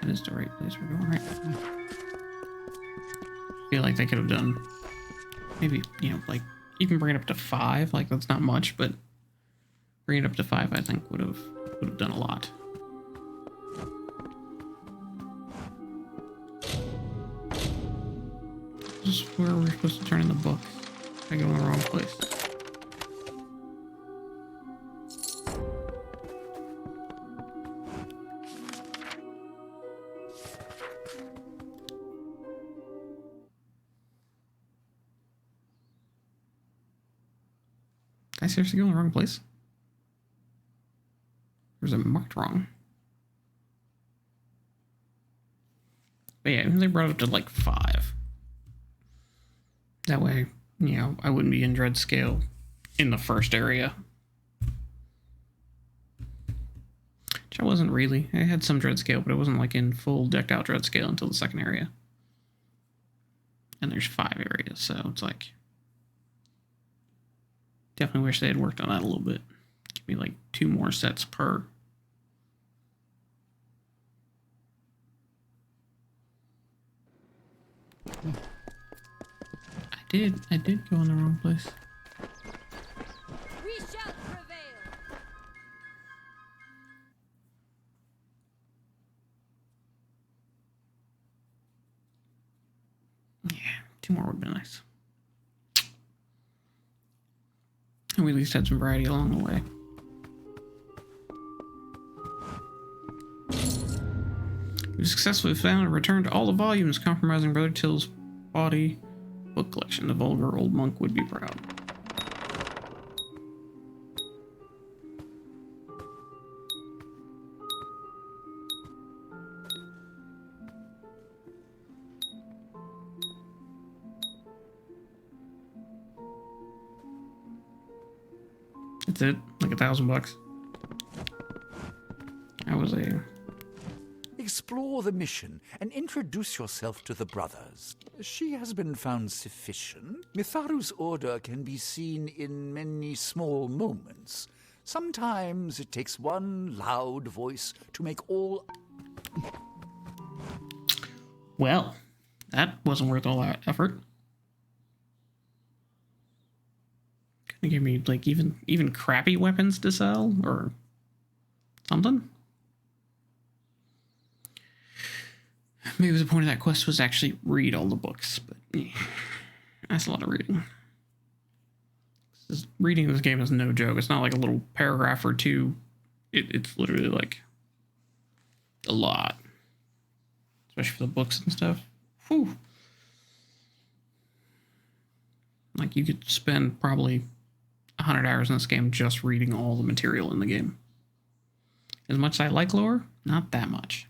That is the right place we're going, right? I feel like they could have done maybe, you know, like even bring it up to 5. Like that's not much, but bring it up to 5, I think would have done a lot. This is where we're supposed to turn in the books. I go in the wrong place. Did I seriously go in the wrong place? Or is it marked wrong? But yeah, they brought it up to like 5. That way, you know, I wouldn't be in dread scale in the first area. Which I wasn't really. I had some dread scale, but it wasn't like in full decked out dread scale until the second area. And there's 5 areas, so it's like... Definitely wish they had worked on that a little bit. Give me like 2 more sets per. I did go in the wrong place. We shall prevail. Yeah, 2 more would be nice. And we at least had some variety along the way. We successfully found and returned all the volumes compromising Brother Till's body book collection. The vulgar old monk would be proud. That's it, like $1,000. That was a... Explore the mission and introduce yourself to the brothers. She has been found sufficient. Mitharu's order can be seen in many small moments. Sometimes it takes one loud voice to make all... Well, that wasn't worth all that effort. Couldn't give me like even crappy weapons to sell or something. Maybe the point of that quest was actually read all the books, but yeah, that's a lot of reading. Reading this game is no joke. It's not like a little paragraph or 2. It's literally like a lot, especially for the books and stuff. Whew. Like you could spend probably 100 hours in this game just reading all the material in the game. As much as I like lore, not that much.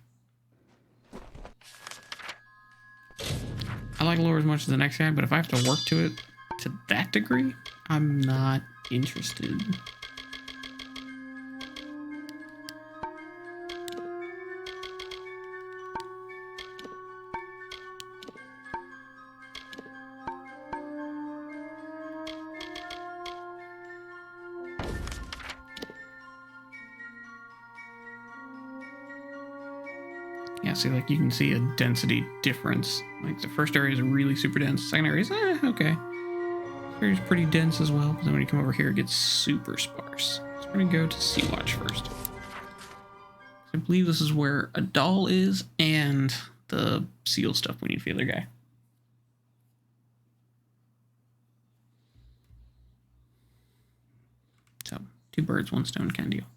I like lore as much as the next guy, but if I have to work to it to that degree, I'm not interested. Yeah, see, like, you can see a density difference. Like, the first area is really super dense. The second area is, okay. This area is pretty dense as well, but then when you come over here, it gets super sparse. So we're gonna go to Sea Watch first. I believe this is where a doll is, and the seal stuff we need for the other guy. So, 2 birds, 1 stone kind of deal.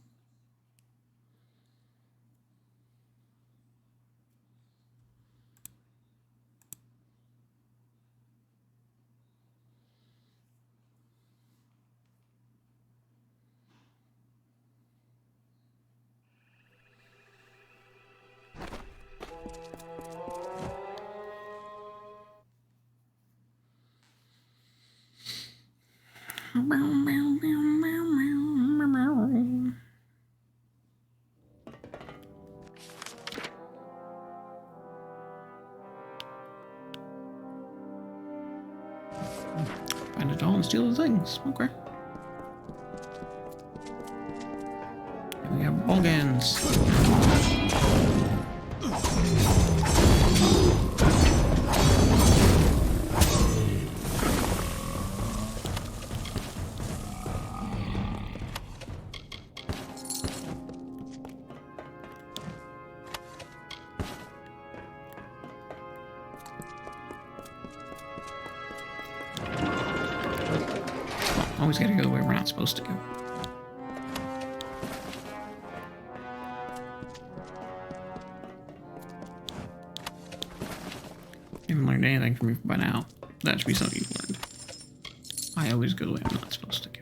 Find a doll and steal the things. Okay. And we have ball guns. Always gotta go the way we're not supposed to go. Haven't learned anything from you by now. That should be something you've learned. I always go the way I'm not supposed to go.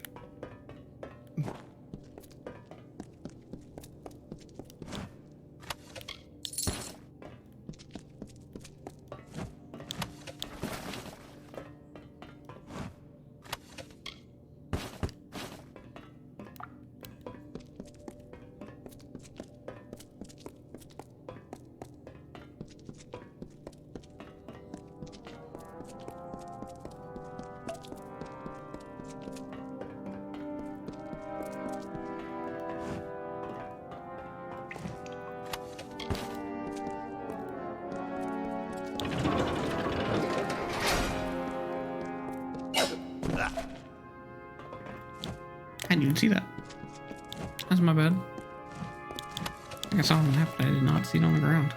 I didn't even see that. That's my bad. I think I saw it on the map, but I did not see it on the ground.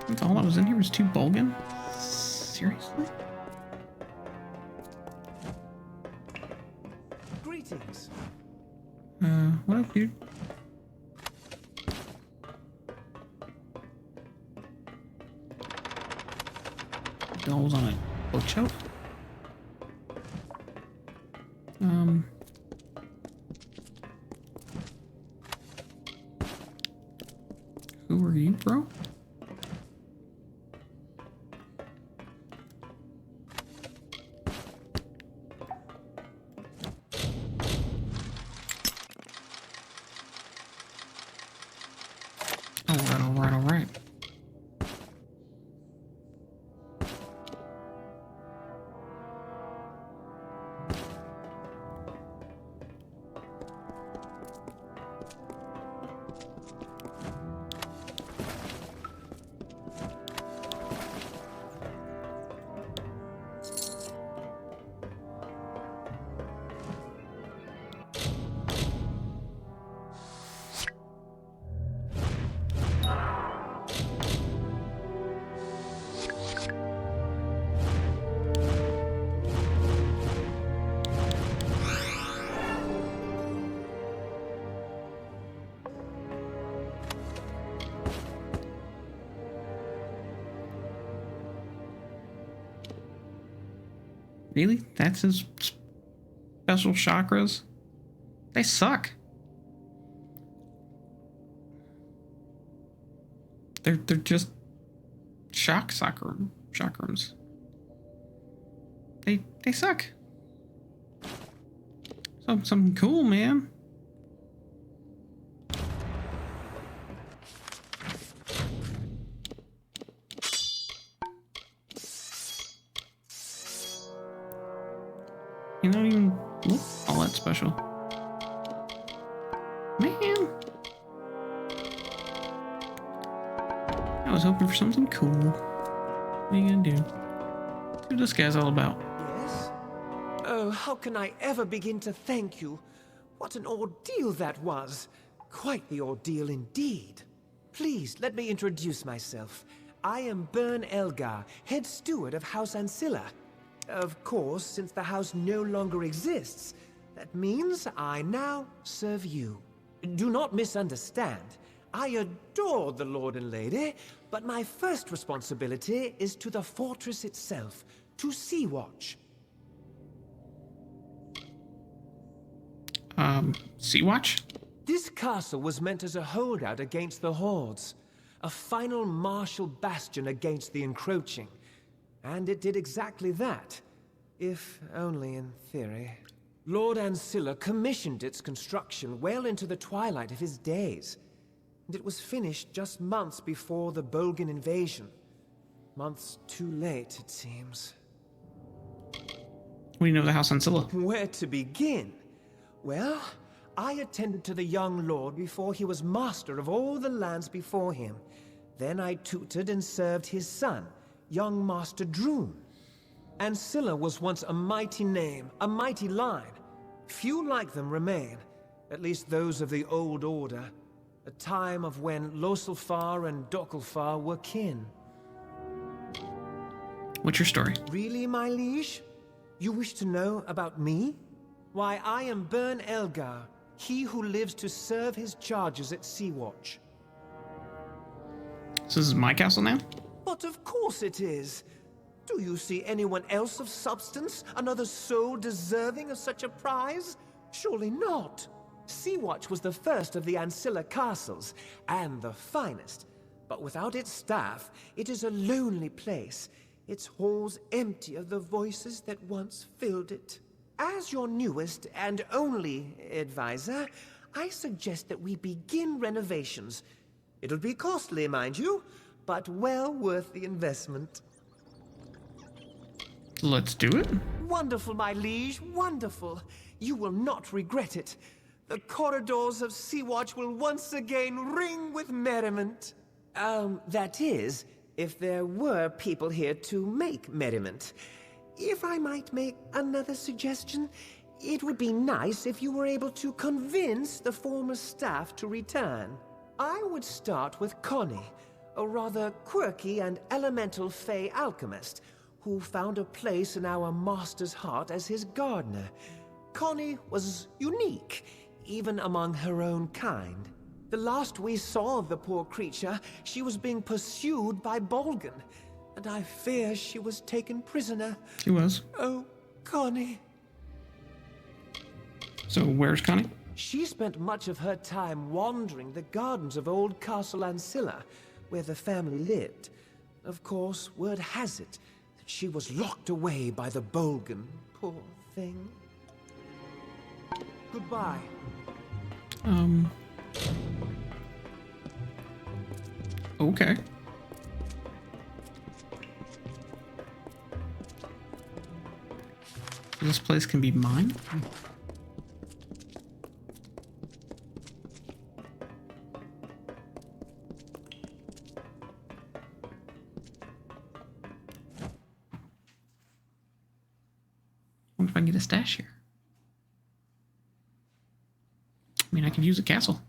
That's all that was in here was 2 Bulgan? Seriously? Greetings. What up, dude? Dolls on a bookshelf? Who are you, bro? All right. Really? That's his special chakras? They suck. They're just chakrams. They suck. Something cool, man. You don't even look all that special. Man. I was hoping for something cool. What are you gonna do? That's what this guy's all about. Yes? Oh, how can I ever begin to thank you? What an ordeal that was. Quite the ordeal indeed. Please, let me introduce myself. I am Bern Elgar, head steward of House Ancilla. Of course, since the house no longer exists, that means I now serve you. Do not misunderstand. I adore the Lord and Lady, but my first responsibility is to the fortress itself, to Sea Watch. Sea Watch? This castle was meant as a holdout against the hordes, a final martial bastion against the encroaching. And it did exactly that, if only in theory. Lord Ancilla commissioned its construction well into the twilight of his days, and it was finished just months before the Bulgan invasion. Months too late, it seems. What do you know of the House Ancilla? Where to begin? Well, I attended to the young lord before he was master of all the lands before him. Then I tutored and served his son, young Master Droon. Ancilla was once a mighty name, a mighty line. Few like them remain, at least those of the old order. A time of when Loselfar and Dokelfar were kin. What's your story? Really, my liege? You wish to know about me? Why, I am Bern Elgar, he who lives to serve his charges at Sea-Watch. So this is my castle now? But of course it is. Do you see anyone else of substance? Another soul deserving of such a prize? Surely not. Sea-Watch was the first of the Ancilla castles, and the finest. But without its staff, it is a lonely place. Its halls empty of the voices that once filled it. As your newest and only advisor, I suggest that we begin renovations. It'll be costly, mind you, but well worth the investment. Let's do it. Wonderful, my liege, wonderful. You will not regret it. The corridors of Sea-Watch will once again ring with merriment. That is, if there were people here to make merriment. If I might make another suggestion, it would be nice if you were able to convince the former staff to return. I would start with Connie, a rather quirky and elemental fey alchemist, who found a place in our master's heart as his gardener. Connie was unique, even among her own kind. The last we saw of the poor creature, she was being pursued by Bolgan, and I fear she was taken prisoner. She was. Oh, Connie. So where's Connie? She spent much of her time wandering the gardens of old Castle Ancilla, where the family lived. Of course, word has it that she was locked away by the Bolgan, poor thing. Goodbye. Okay. This place can be mine? Wonder if I can get a stash here. I mean, I could use a castle.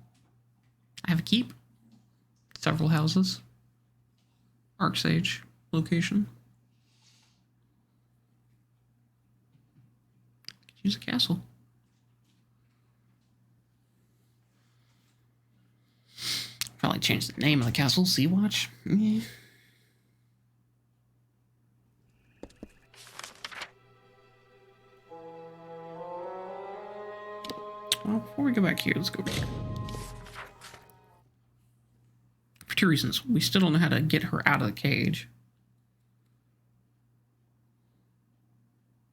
I have a keep. Several houses. Arcsage location. Could use a castle. Probably change the name of the castle. Sea-Watch. Yeah. Well, before we go back here, let's go over here. For two reasons. We still don't know how to get her out of the cage.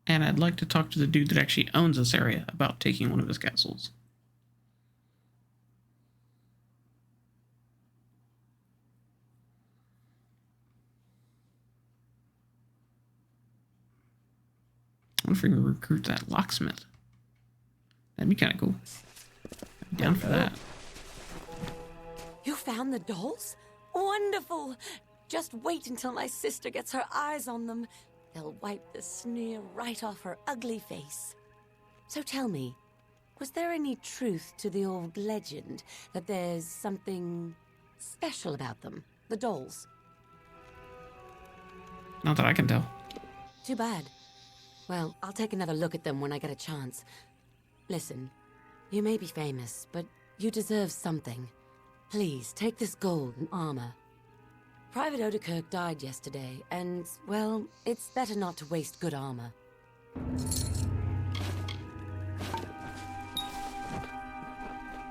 And I'd like to talk to the dude that actually owns this area about taking one of his castles. I wonder if we can recruit that locksmith. That'd be kind of cool. I'd be down for that. You found the dolls? Wonderful! Just wait until my sister gets her eyes on them. They'll wipe the sneer right off her ugly face. So tell me, was there any truth to the old legend that there's something special about them, the dolls? Not that I can tell. Too bad. Well, I'll take another look at them when I get a chance. Listen, you may be famous, but you deserve something. Please, take this gold and armor. Private Odekirk died yesterday, and, well, it's better not to waste good armor.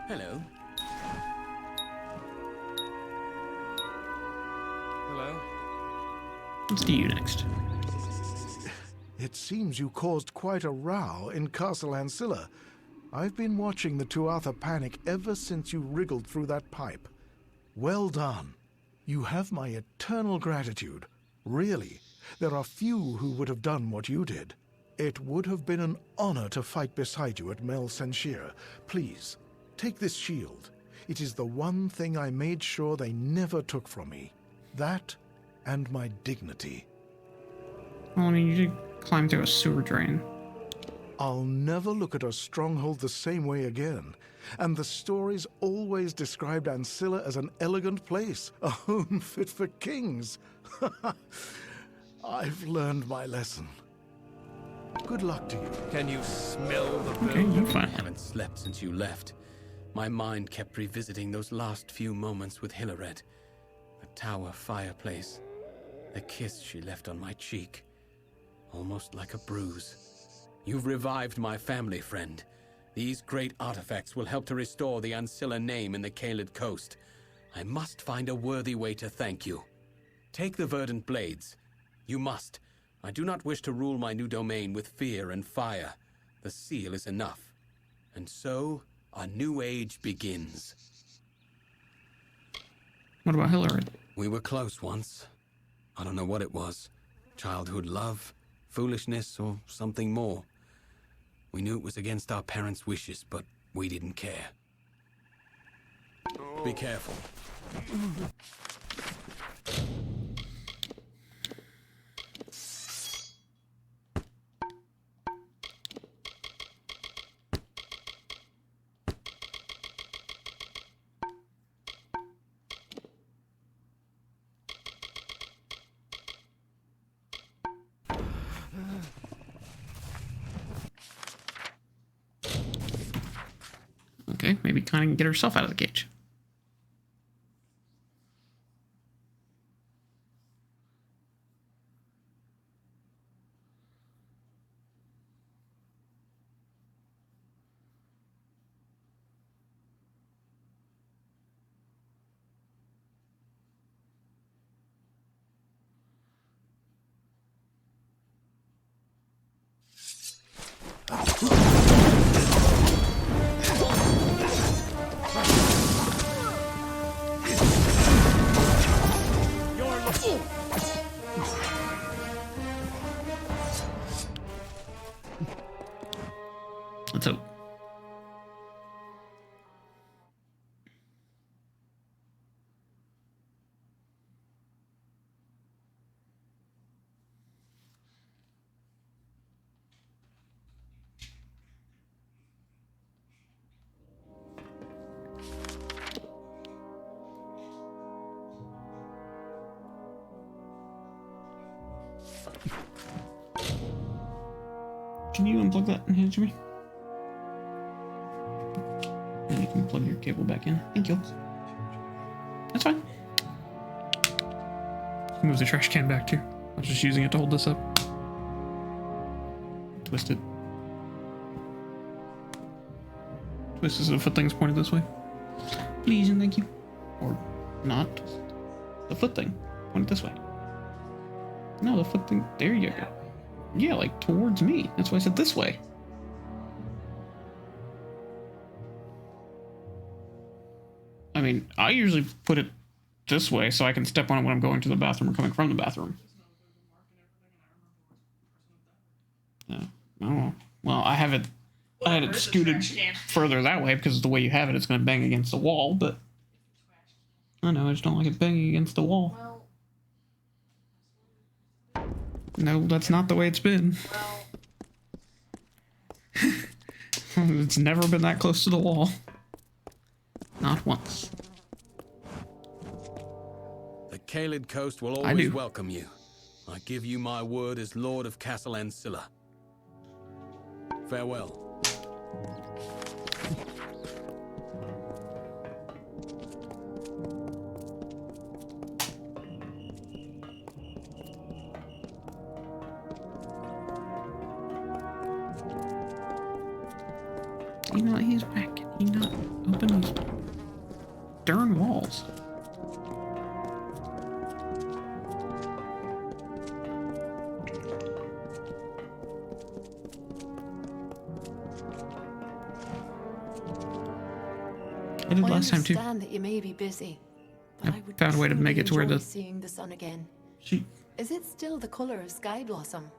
Hello. Hello. Let's do you next. It seems you caused quite a row in Castle Ancilla. I've been watching the Tuatha panic ever since you wriggled through that pipe. Well done. You have my eternal gratitude. Really, there are few who would have done what you did. It would have been an honor to fight beside you at Mel Senshir. Please, take this shield. It is the one thing I made sure they never took from me. That and my dignity. Well, I mean, you did climb through a sewer drain. I'll never look at a stronghold the same way again. And the stories always described Ancilla as an elegant place, a home fit for kings. I've learned my lesson. Good luck to you. Can you smell the Okay, burn? you fine. I haven't slept since you left. My mind kept revisiting those last few moments with Hilared. The tower fireplace. The kiss she left on my cheek. Almost like a bruise. You've revived my family, friend. These great artifacts will help to restore the Ancilla name in the Caelid coast. I must find a worthy way to thank you. Take the verdant blades. You must. I do not wish to rule my new domain with fear and fire. The seal is enough. And so, a new age begins. What about Hillary? We were close once. I don't know what it was. Childhood love, foolishness, or something more. We knew it was against our parents' wishes, but we didn't care. Be careful. Okay, maybe kind of get herself out of the cage. Let's hope. Can you unplug that and hand it to me? And you can plug your cable back in. Thank you. That's fine. Move the trash can back too. I was just using it to hold this up. Twist it. Twist is if a thing's pointed this way. Please and thank you. Or not. The foot thing. Point it this way. No, the foot thing. There you go. Yeah, like towards me. That's why I said this way. I mean, I usually put it this way so I can step on it when I'm going to the bathroom or coming from the bathroom. No. Oh. Well, I have it. I had it scooted further that way because the way you have it, it's going to bang against the wall, but I know, I just don't like it banging against the wall. No, that's not the way it's been. It's never been that close to the wall. Not once. The Caelid coast will always welcome you. I give you my word as Lord of Castle Ancilla. Farewell. You know, he's back. Can he not open these darn walls? I did last time too. I understand that you may be busy, but I would found a way to make it to where enjoy the seeing the sun again. she. Is it still the color of sky blossom?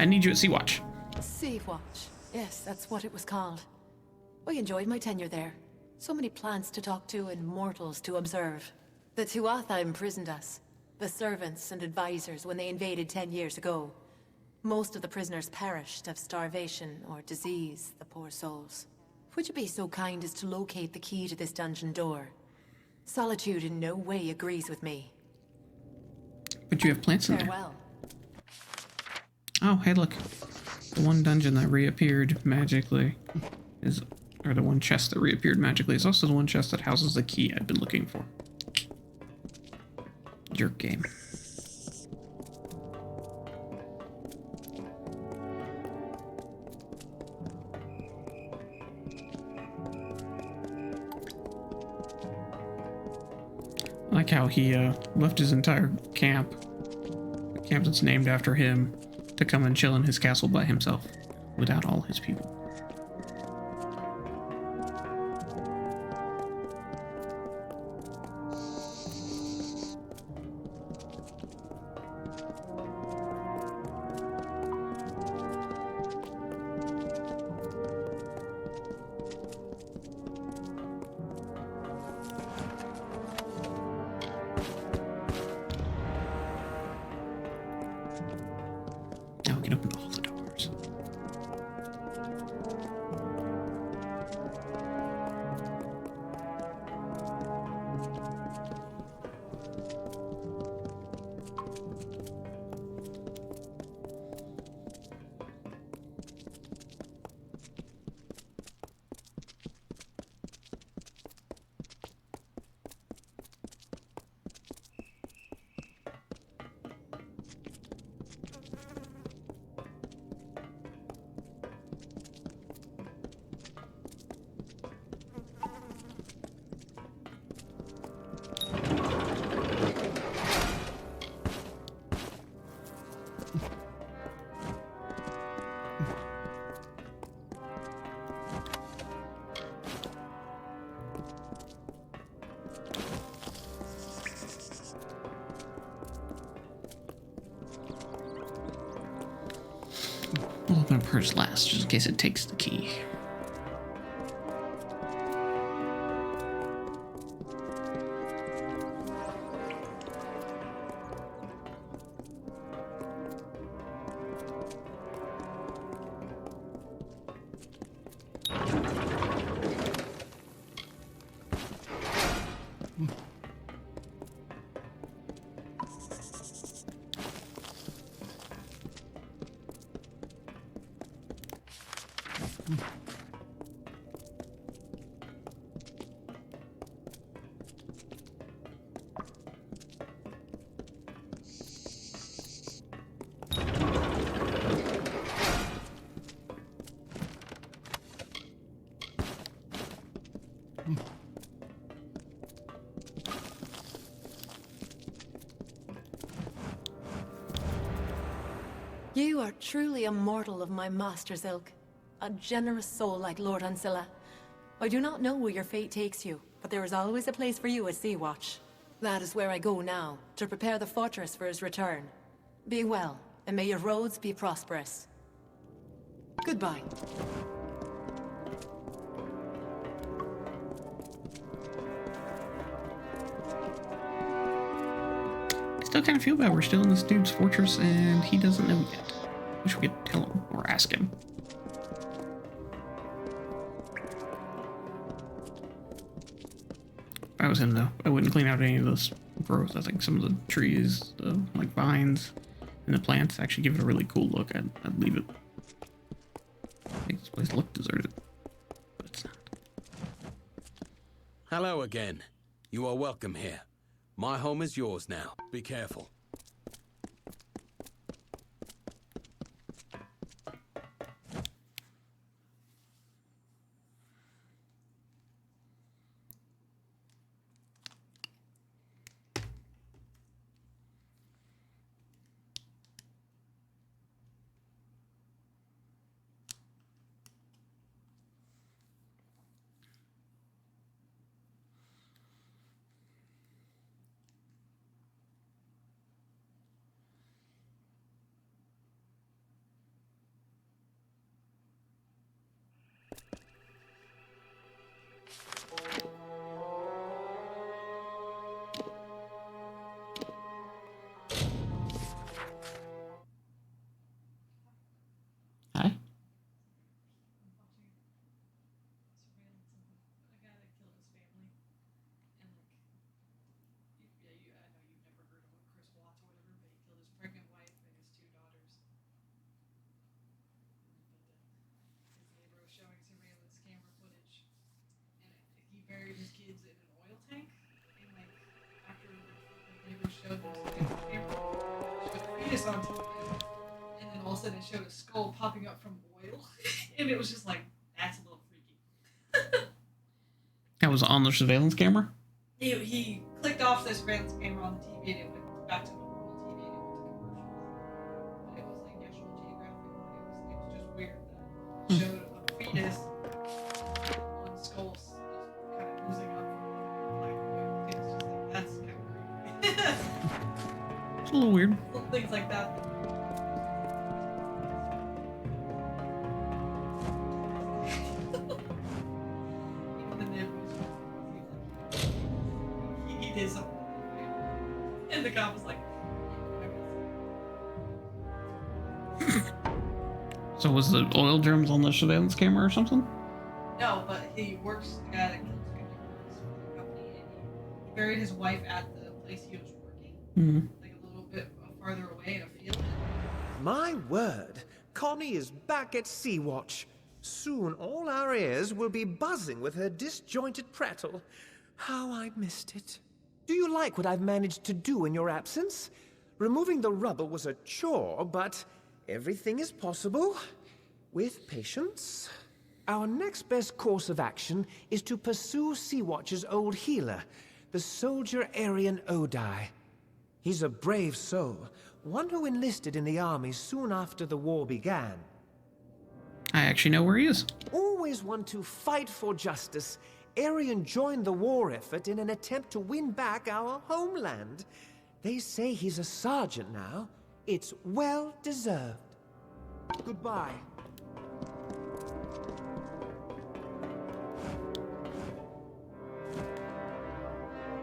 I need you at Sea-Watch. Sea-Watch. Yes, that's what it was called. I enjoyed my tenure there. So many plants to talk to and mortals to observe. The Tuatha imprisoned us. The servants and advisors when they invaded 10 years ago. Most of the prisoners perished of starvation or disease, the poor souls. Would you be so kind as to locate the key to this dungeon door? Solitude in no way agrees with me. But you have plants in there. Farewell. Oh, hey, look. The one dungeon that reappeared magically is... Or the one chest that reappeared magically is also the one chest that houses the key I've been looking for. Jerk game. I like how he left his entire camp, the camp that's named after him, to come and chill in his castle by himself, without all his people. Now we can open all the doors. We'll open up hers last, just in case it takes the key. You are truly a mortal of my master's ilk. A generous soul like Lord Ancilla. I do not know where your fate takes you, but there is always a place for you at Sea-Watch. That is where I go now, to prepare the fortress for his return. Be well, and may your roads be prosperous. Goodbye. I still kind of feel bad. We're still in this dude's fortress and he doesn't know yet. Wish we could tell him or ask him. If I was him, though, I wouldn't clean out any of this growth. I think some of the trees, like vines, and the plants actually give it a really cool look. I'd leave it. Make this place look deserted, but it's not. Hello again. You are welcome here. My home is yours now. Be careful. saw on TV. And then all of a sudden it showed a skull popping up from oil. And it was just like, that's a little freaky. That was on the surveillance camera? He clicked off the surveillance camera on the TV and it went back to the normal TV and it went to commercials. But it was like National Geographic. It was just weird that it showed a fetus on skulls just kind of oozing up from black oil. It was just like, that's kind of creepy. It's a little weird. Little things like that. Even the nib was he did something. And the cop was like, So was the oil germs on the surveillance camera or something? no, but he works at a company and he buried his wife at the place he was working, like a little bit farther away in a field. My word, Connie is back at Sea-Watch. Soon all our ears will be buzzing with her disjointed prattle. How I missed it. Do you like what I've managed to do in your absence? Removing the rubble was a chore, but everything is possible with patience. Our next best course of action is to pursue Sea-Watch's old healer, the soldier Aryan Odai. He's a brave soul, one who enlisted in the army soon after the war began. I actually know where he is. Always one to fight for justice, Aryan joined the war effort in an attempt to win back our homeland. They say he's a sergeant now. It's well deserved. Goodbye.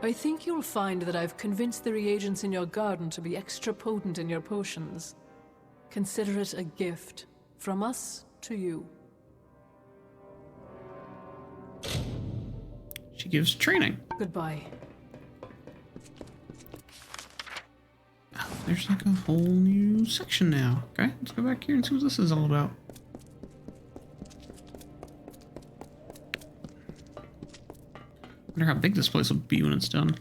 I think you'll find that I've convinced the reagents in your garden to be extra potent in your potions. Consider it a gift from us to you. She gives training. Goodbye. Oh, there's like a whole new section now. Okay, let's go back here and see what this is all about. Wonder how big this place will be when it's done.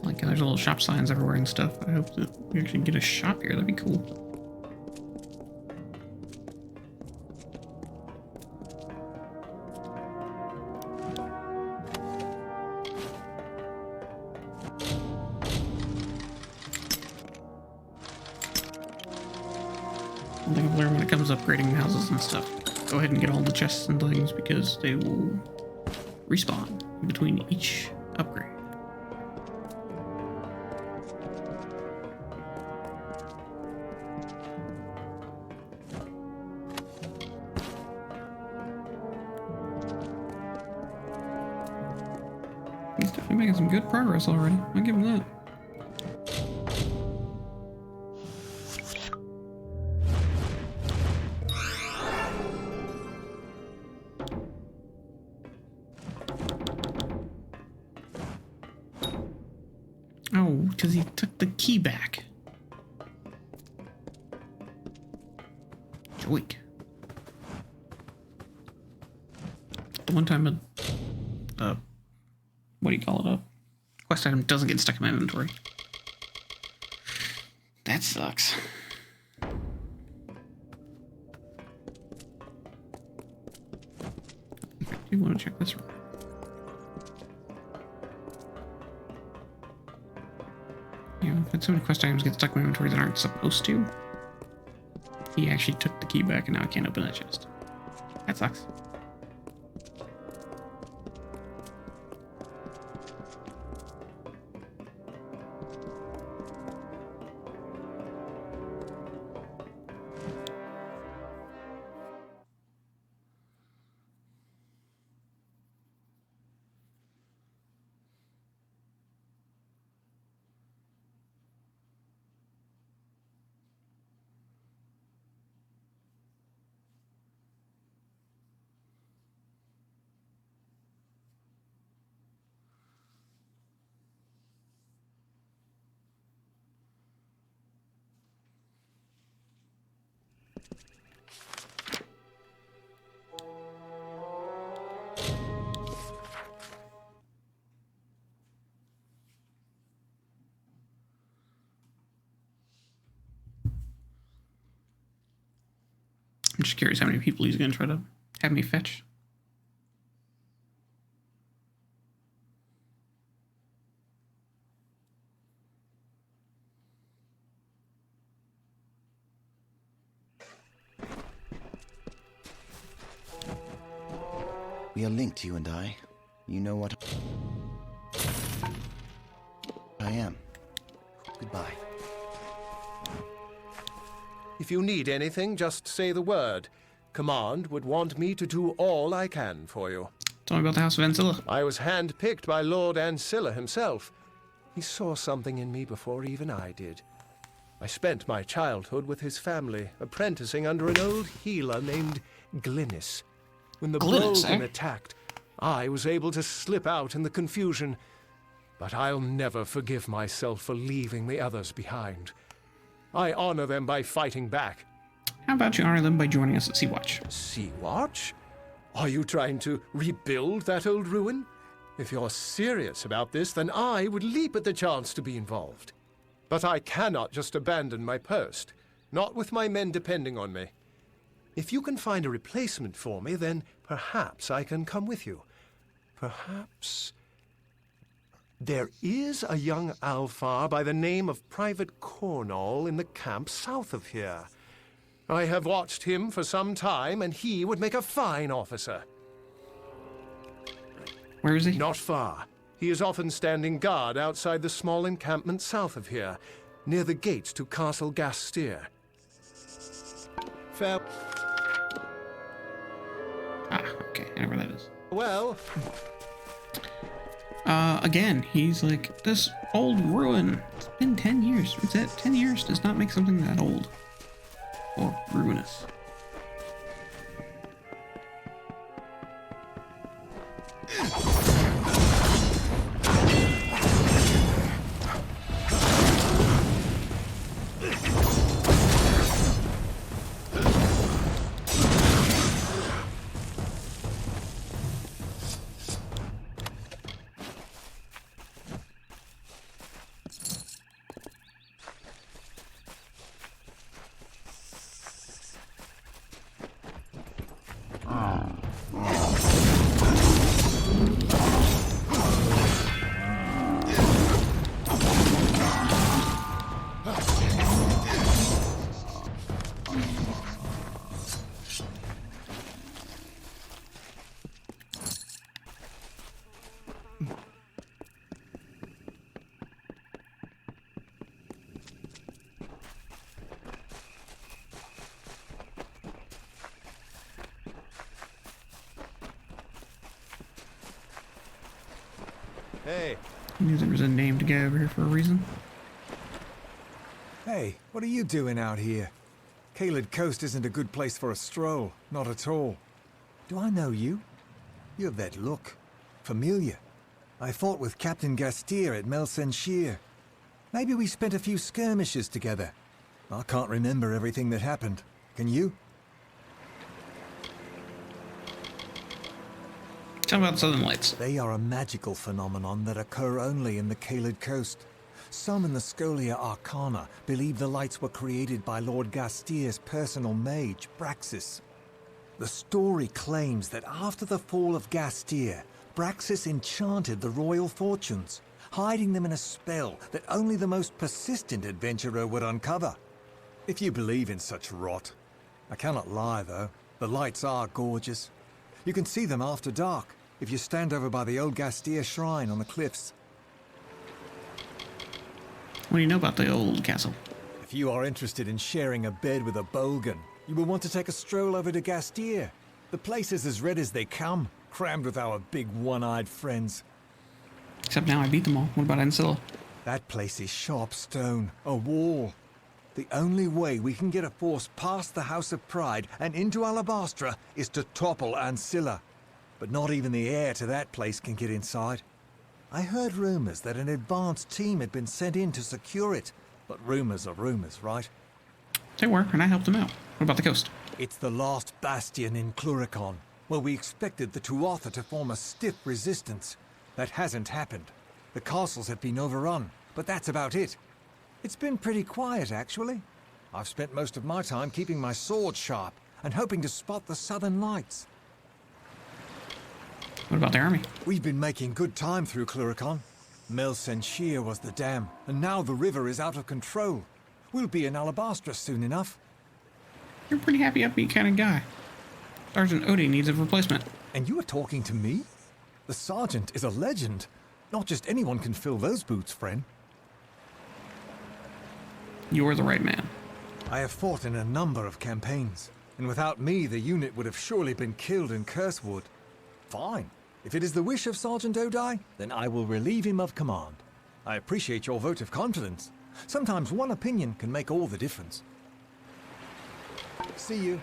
Like, there's little shop signs everywhere and stuff. I hope that we actually get a shop here. That'd be cool. One thing I've learned when it comes to upgrading houses and stuff, go ahead and get all the chests and things because they will respawn in between each upgrade. He's definitely making some good progress already. I'll give him that. Oh, because he took the key back. Joik. The one time what do you call it? A quest item doesn't get stuck in my inventory. That sucks. I do want to check this room. Yeah, I've had so many quest items get stuck in my inventory that aren't supposed to. He actually took the key back and now I can't open that chest. That sucks. just curious how many people he's going to try to have me fetch. We are linked, you and I. You know what I am. Goodbye. If you need anything, just say the word. Command would want me to do all I can for you. Tell me about the House of Ancilla. I was handpicked by Lord Ancilla himself. He saw something in me before even I did. I spent my childhood with his family, apprenticing under an old healer named Glynis. When the Bolgan attacked, I was able to slip out in the confusion. But I'll never forgive myself for leaving the others behind. I honor them by fighting back. How about you honor them by joining us at Sea-Watch? Sea-Watch? Are you trying to rebuild that old ruin? If you're serious about this, then I would leap at the chance to be involved. But I cannot just abandon my post, not with my men depending on me. If you can find a replacement for me, then perhaps I can come with you. Perhaps... There is a young Alfar by the name of Private Cornall in the camp south of here. I have watched him for some time, and he would make a fine officer. Where is he? Not far. He is often standing guard outside the small encampment south of here, near the gates to Castle Gastier. Fair... Ah, okay, I know where that is. Well... Again, he's like, this old ruin. It's been 10 years. What's that? 10 years does not make something that old. Or ruinous. Hey. I knew there was a named guy over here for a reason. Hey, what are you doing out here? Caelid Coast isn't a good place for a stroll, not at all. Do I know you? You have that look. Familiar. I fought with Captain Gastier at Melsenshire. Maybe we spent a few skirmishes together. I can't remember everything that happened. Can you? Tell me about the Southern Lights. They are a magical phenomenon that occur only in the Caelid Coast. Some in the Scholia Arcana believe the lights were created by Lord Gastier's personal mage, Braxis. The story claims that after the fall of Gastier, Braxis enchanted the royal fortunes, hiding them in a spell that only the most persistent adventurer would uncover. If you believe in such rot. I cannot lie, though. The lights are gorgeous. You can see them after dark, if you stand over by the old Gastier shrine on the cliffs. What do you know about the old castle? If you are interested in sharing a bed with a Bolgan, you will want to take a stroll over to Gastier. The place is as red as they come, crammed with our big one-eyed friends. Except now I beat them all. What about Ancilla? That place is sharp stone, a wall. The only way we can get a force past the House of Pride and into Alabastra is to topple Ancilla. But not even the heir to that place can get inside. I heard rumors that an advanced team had been sent in to secure it. But rumors are rumors, right? They were, and I helped them out. What about the coast? It's the last bastion in Cluricon, where we expected the Tuatha to form a stiff resistance. That hasn't happened. The castles have been overrun, but that's about it. It's been pretty quiet, actually. I've spent most of my time keeping my sword sharp and hoping to spot the southern lights. What about the army? We've been making good time through Cluricon. Mel Senshir was the dam, and now the river is out of control. We'll be in Alabastra soon enough. You're a pretty happy, upbeat kind of guy. Sergeant Odie needs a replacement. And you are talking to me? The sergeant is a legend. Not just anyone can fill those boots, friend. You're the right man. I have fought in a number of campaigns, and without me, the unit would have surely been killed in Cursewood. Fine. If it is the wish of Sergeant Odie, then I will relieve him of command. I appreciate your vote of confidence. Sometimes one opinion can make all the difference. See you.